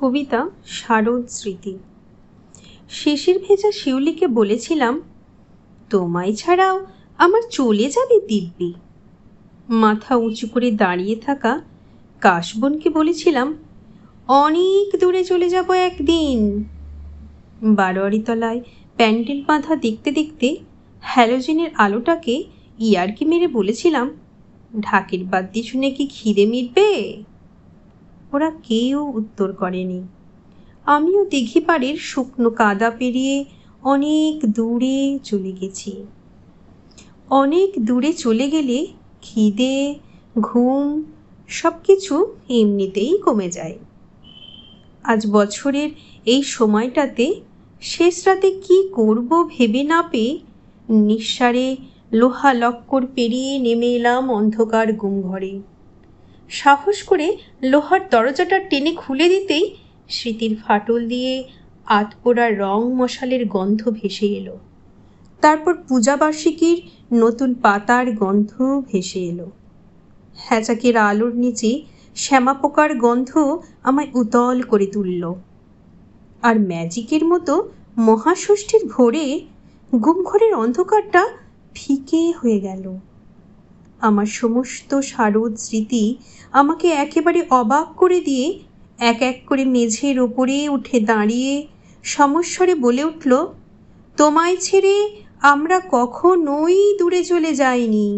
কবিতা শারদ স্মৃতি। শিশির ভেজা শিউলিকে বলেছিলাম, তোমায় ছাড়াও আমার চলে যাবে দিব্যি। মাথা উঁচু করে দাঁড়িয়ে থাকা কাশবনকে বলেছিলাম, অনেক দূরে চলে যাব একদিন। বারোয়ারিতলায় প্যান্ডেল বাঁধা দেখতে দেখতে হ্যালোজেনের আলোটাকে ইয়ার্কি মেরে বলেছিলাম, ঢাকের বাদ্যি শুনে কি খিদে মিটবে? ওরা কেউ উত্তর করেনি। আমিও দিঘিপাড়ের শুকনো কাদা পেরিয়ে অনেক দূরে চলে গেছি। অনেক দূরে চলে গেলে খিদে, ঘুম সব কিছু এমনিতেই কমে যায়। আজ বছরের এই সময়টাতে শেষ রাতে কি করব ভেবে না পেয়ে নিঃসারে লোহা লক্কর পেরিয়ে নেমে এলাম অন্ধকার গুমঘরে। সাহস করে লোহার দরজাটা টেনে খুলে দিতেই স্মৃতির ফাটল দিয়ে আতপোড়া রং মশালের গন্ধ ভেসে এলো। তারপর পূজাবার্ষিকীর নতুন পাতার গন্ধ ভেসে এলো। হ্যাচাকের আলোর নিচে শ্যামা পোকার গন্ধ আমায় উতল করে তুলল। আর ম্যাজিকের মতো মহাষষ্ঠীর ভোরে গুমঘরের অন্ধকারটা ফিকে হয়ে গেল। আমার সমস্ত শারদ স্মৃতি আমাকে একেবারে অবাক করে দিয়ে এক এক করে মেঝের ওপরে উঠে দাঁড়িয়ে সমস্বরে বলে উঠল, তোমায় ছেড়ে আমরা কখনোই দূরে চলে যাইনি।